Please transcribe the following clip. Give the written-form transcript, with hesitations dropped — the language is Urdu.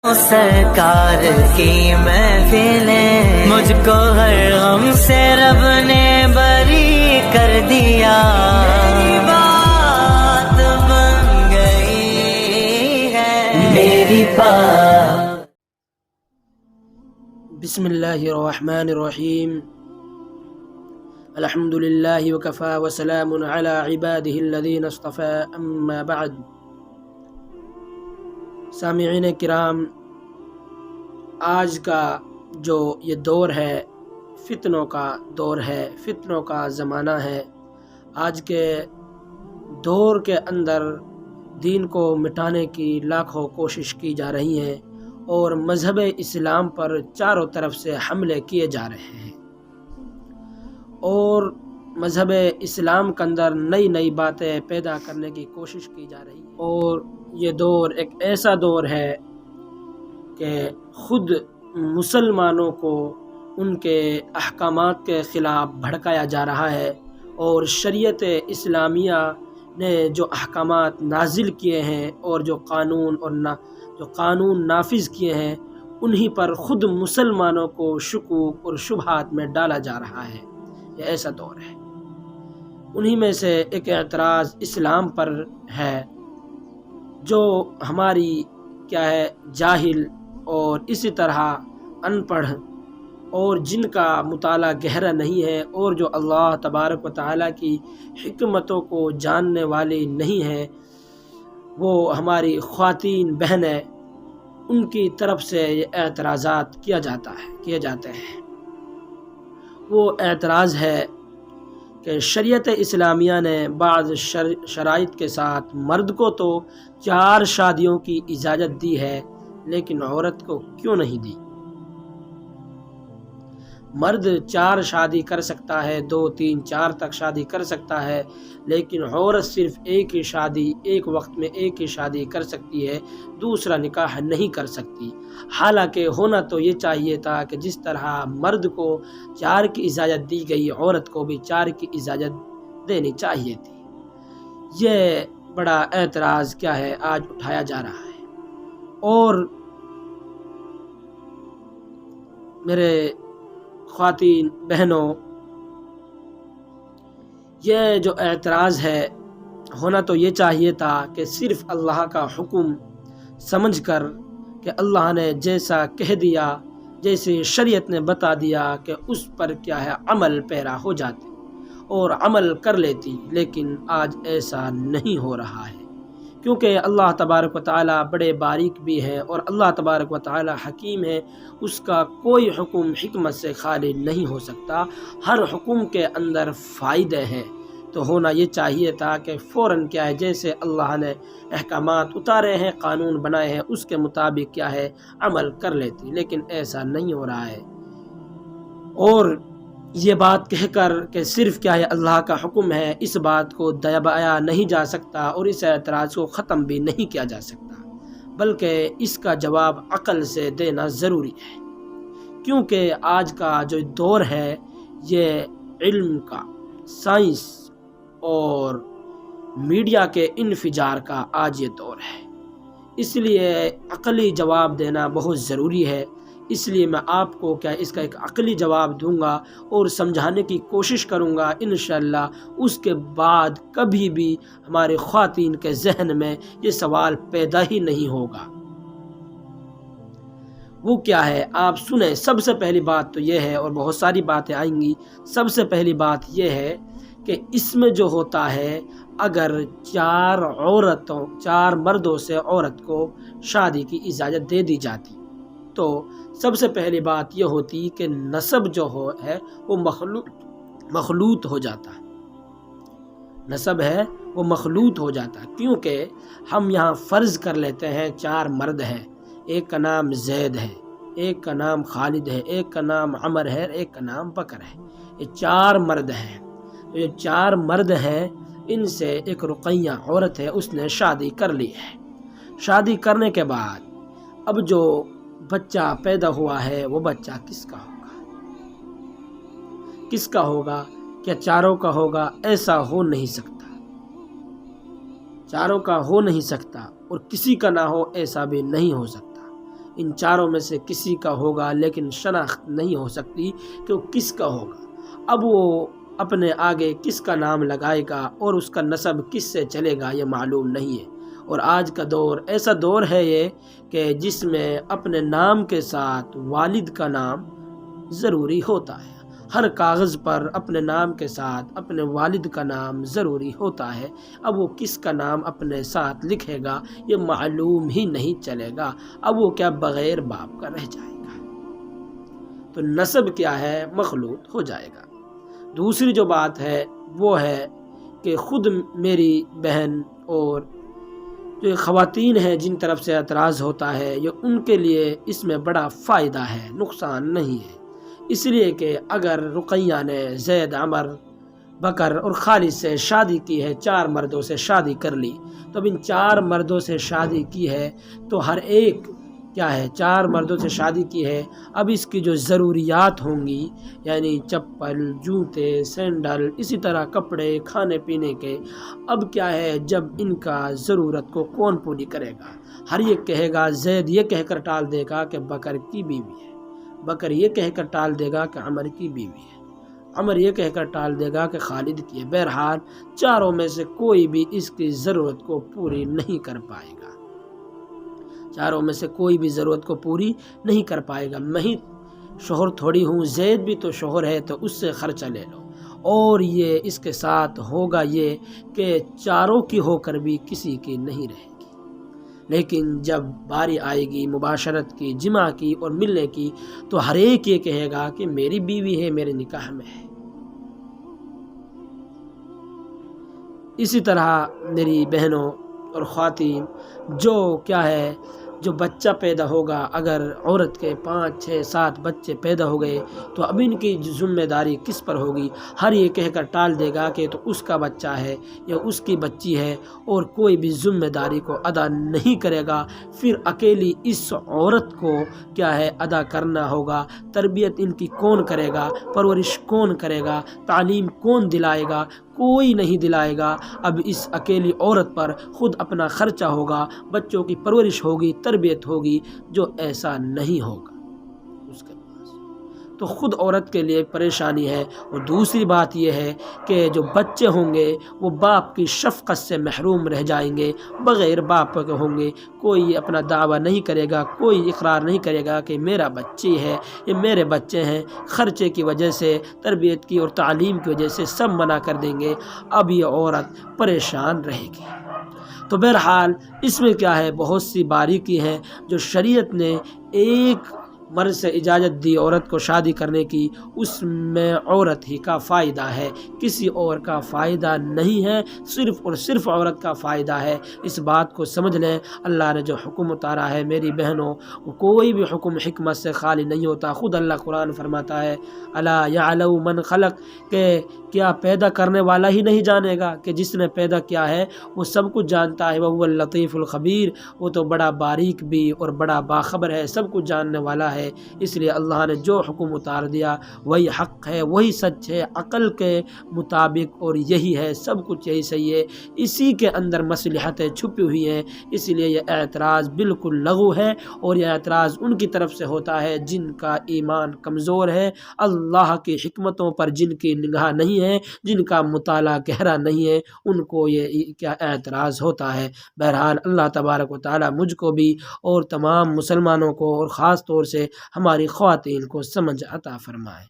سرکار کی محفلیں مجھ کو ہر غم سے رب نے بری کر دیا، میری بات بن گئی ہے میری بات۔ بسم اللہ الرحمن الرحیم، الحمد للہ وکفا وسلام علی عبادہ الذین اصطفى، اما بعد۔ سامعین کرام، آج کا جو یہ دور ہے فتنوں کا دور ہے، فتنوں کا زمانہ ہے۔ آج کے دور کے اندر دین کو مٹانے کی لاکھوں کوشش کی جا رہی ہیں اور مذہب اسلام پر چاروں طرف سے حملے کیے جا رہے ہیں، اور مذہب اسلام کے اندر نئی نئی باتیں پیدا کرنے کی کوشش کی جا رہی ہے۔ اور یہ دور ایک ایسا دور ہے کہ خود مسلمانوں کو ان کے احکامات کے خلاف بھڑکایا جا رہا ہے، اور شریعت اسلامیہ نے جو احکامات نازل کیے ہیں اور جو قانون نافذ کیے ہیں، انہی پر خود مسلمانوں کو شکوک اور شبہات میں ڈالا جا رہا ہے۔ یہ ایسا دور ہے۔ انہی میں سے ایک اعتراض اسلام پر ہے، جو ہماری جاہل اور اسی طرح ان پڑھ اور جن کا مطالعہ گہرا نہیں ہے، اور جو اللہ تبارک و تعالیٰ کی حکمتوں کو جاننے والی نہیں ہے، وہ ہماری خواتین بہنیں، ان کی طرف سے یہ اعتراضات کیے جاتے ہیں۔ وہ اعتراض ہے کہ شریعت اسلامیہ نے بعض شرائط کے ساتھ مرد کو تو 4 شادیوں کی اجازت دی ہے، لیکن عورت کو کیوں نہیں دی؟ مرد 4 شادی کر سکتا ہے، 2 3 4 تک شادی کر سکتا ہے، لیکن عورت صرف ایک ہی شادی، ایک وقت میں ایک ہی شادی کر سکتی ہے، دوسرا نکاح نہیں کر سکتی۔ حالانکہ ہونا تو یہ چاہیے تھا کہ جس طرح مرد کو 4 کی اجازت دی گئی، عورت کو بھی 4 کی اجازت دینی چاہیے تھی۔ یہ بڑا اعتراض آج اٹھایا جا رہا ہے، اور میرے خواتین بہنوں، یہ جو اعتراض ہے، ہونا تو یہ چاہیے تھا کہ صرف اللہ کا حکم سمجھ کر کہ اللہ نے جیسا کہہ دیا، جیسے شریعت نے بتا دیا، کہ اس پر عمل پیرا ہو جاتے اور عمل کر لیتی، لیکن آج ایسا نہیں ہو رہا ہے، کیونکہ اللہ تبارک و تعالیٰ بڑے باریک بھی ہیں، اور اللہ تبارک و تعالیٰ حکیم ہے۔ اس کا کوئی حکم حکمت سے خالی نہیں ہو سکتا، ہر حکم کے اندر فائدے ہیں۔ تو ہونا یہ چاہیے تھا کہ فوراً جیسے اللہ نے احکامات اتارے ہیں، قانون بنائے ہیں، اس کے مطابق عمل کر لیتی، لیکن ایسا نہیں ہو رہا ہے۔ اور یہ بات کہہ کر کہ صرف اللہ کا حکم ہے، اس بات کو دبایا نہیں جا سکتا، اور اس اعتراض کو ختم بھی نہیں کیا جا سکتا، بلکہ اس کا جواب عقل سے دینا ضروری ہے، کیونکہ آج کا جو دور ہے، یہ علم کا، سائنس اور میڈیا کے انفجار کا آج یہ دور ہے۔ اس لیے عقلی جواب دینا بہت ضروری ہے۔ اس لیے میں آپ کو اس کا ایک عقلی جواب دوں گا اور سمجھانے کی کوشش کروں گا، انشاءاللہ اس کے بعد کبھی بھی ہمارے خواتین کے ذہن میں یہ سوال پیدا ہی نہیں ہوگا۔ وہ آپ سنیں۔ سب سے پہلی بات تو یہ ہے، اور بہت ساری باتیں آئیں گی۔ سب سے پہلی بات یہ ہے کہ اس میں جو ہوتا ہے، اگر 4 مردوں سے عورت کو شادی کی اجازت دے دی جاتی، تو سب سے پہلی بات یہ ہوتی کہ نسب جو ہے وہ مخلوط ہو جاتا ہے۔ نسب ہے وہ مخلوط ہو جاتا ہے، کیونکہ ہم یہاں فرض کر لیتے ہیں 4 مرد ہیں، ایک کا نام زید ہے، ایک کا نام خالد ہے، ایک کا نام عمر ہے، ایک کا نام بکر ہے۔ یہ 4 مرد ہیں۔ یہ 4 مرد ہیں، ان سے ایک رقیہ عورت ہے، اس نے شادی کر لی ہے۔ شادی کرنے کے بعد اب جو بچہ پیدا ہوا ہے، وہ بچہ کس کا ہوگا؟ کس کا ہوگا؟ کیا 4 کا ہوگا؟ ایسا ہو نہیں سکتا۔ چاروں کا ہو نہیں سکتا اور کسی کا نہ ہو ایسا بھی نہیں ہو سکتا، ان چاروں میں سے کسی کا ہوگا، لیکن شناخت نہیں ہو سکتی کہ وہ کس کا ہوگا۔ اب وہ اپنے آگے کس کا نام لگائے گا اور اس کا نسب کس سے چلے گا یہ معلوم نہیں ہے۔ اور آج کا دور ایسا دور ہے یہ کہ جس میں اپنے نام کے ساتھ والد کا نام ضروری ہوتا ہے۔ ہر کاغذ پر اپنے نام کے ساتھ اپنے والد کا نام ضروری ہوتا ہے۔ اب وہ کس کا نام اپنے ساتھ لکھے گا یہ معلوم ہی نہیں چلے گا۔ اب وہ کیا بغیر باپ کا رہ جائے گا۔ تو نسب کیا ہے، مخلوط ہو جائے گا۔ دوسری جو بات ہے وہ ہے کہ خود میری بہن اور جو خواتین ہیں جن طرف سے اعتراض ہوتا ہے، یہ ان کے لیے اس میں بڑا فائدہ ہے، نقصان نہیں ہے۔ اس لیے کہ اگر رقیہ نے زید، عمر، بکر اور خالد سے شادی کی ہے، 4 مردوں سے شادی کر لی، تو اب ان 4 مردوں سے شادی کی ہے تو ہر ایک کیا ہے، 4 مردوں سے شادی کی ہے، اب اس کی جو ضروریات ہوں گی، یعنی چپل، جوتے، سینڈل، اسی طرح کپڑے، کھانے پینے کے، اب کیا ہے، جب ان کا ضرورت کو کون پوری کرے گا؟ ہر یہ کہے گا، زید یہ کہہ کر ٹال دے گا کہ بکر کی بیوی ہے، بکر یہ کہہ کر ٹال دے گا کہ عمر کی بیوی ہے، عمر یہ کہہ کر ٹال دے گا کہ خالد کی ہے۔ بہرحال چاروں میں سے کوئی بھی اس کی ضرورت کو پوری نہیں کر پائے گا، چاروں میں سے کوئی بھی ضرورت کو پوری نہیں کر پائے گا۔ میں ہی شوہر تھوڑی ہوں، زید بھی تو شوہر ہے، تو اس سے خرچہ لے لو۔ اور یہ اس کے ساتھ ہوگا یہ کہ چاروں کی ہو کر بھی کسی کی نہیں رہے گی، لیکن جب باری آئے گی مباشرت کی، جمع کی اور ملنے کی، تو ہر ایک یہ کہے گا کہ میری بیوی ہے، میرے نکاح میں ہے۔ اسی طرح میری بہنوں اور خواتین، جو کیا ہے، جو بچہ پیدا ہوگا، اگر عورت کے 5، 6، 7 بچے پیدا ہو گئے تو اب ان کی ذمہ داری کس پر ہوگی؟ ہر یہ کہہ کر ٹال دے گا کہ تو اس کا بچہ ہے یا اس کی بچی ہے، اور کوئی بھی ذمہ داری کو ادا نہیں کرے گا۔ پھر اکیلی اس عورت کو کیا ہے، ادا کرنا ہوگا۔ تربیت ان کی کون کرے گا؟ پرورش کون کرے گا؟ تعلیم کون دلائے گا؟ کوئی نہیں دلائے گا۔ اب اس اکیلی عورت پر خود اپنا خرچہ ہوگا، بچوں کی پرورش ہوگی، تربیت ہوگی، جو ایسا نہیں ہوگا اس کے پاس، تو خود عورت کے لیے پریشانی ہے۔ اور دوسری بات یہ ہے کہ جو بچے ہوں گے وہ باپ کی شفقت سے محروم رہ جائیں گے، بغیر باپ کے ہوں گے، کوئی اپنا دعویٰ نہیں کرے گا، کوئی اقرار نہیں کرے گا کہ میرا بچی ہے، یہ میرے بچے ہیں۔ خرچے کی وجہ سے، تربیت کی اور تعلیم کی وجہ سے سب منع کر دیں گے۔ اب یہ عورت پریشان رہے گی۔ تو بہرحال اس میں کیا ہے، بہت سی باریکی ہے جو شریعت نے ایک مرد سے اجازت دی عورت کو شادی کرنے کی، اس میں عورت ہی کا فائدہ ہے، کسی اور کا فائدہ نہیں ہے، صرف اور صرف عورت کا فائدہ ہے۔ اس بات کو سمجھ لیں، اللہ نے جو حکم اتارا ہے میری بہنوں، کوئی بھی حکم حکمت سے خالی نہیں ہوتا۔ خود اللہ قرآن فرماتا ہے، الا یعلم من خلق، کہ کیا پیدا کرنے والا ہی نہیں جانے گا کہ جس نے پیدا کیا ہے وہ سب کچھ جانتا ہے، وہ اللطیف الخبیر، وہ تو بڑا باریک بھی اور بڑا باخبر ہے، سب کچھ جاننے والا ہے۔ اس لیے اللہ نے جو حکم اتار دیا وہی حق ہے، وہی سچ ہے، عقل کے مطابق، اور یہی ہے، سب کچھ یہی صحیح ہے، اسی کے اندر مصلحتیں چھپی ہوئی ہیں۔ اس لیے یہ اعتراض بالکل لغو ہے، اور یہ اعتراض ان کی طرف سے ہوتا ہے جن کا ایمان کمزور ہے، اللہ کی حکمتوں پر جن کی نگاہ نہیں ہے، جن کا مطالعہ گہرا نہیں ہے، ان کو یہ کیا اعتراض ہوتا ہے۔ بہرحال اللہ تبارک و تعالی مجھ کو بھی اور تمام مسلمانوں کو، اور خاص طور سے ہماری خواتین کو سمجھ عطا فرمائے۔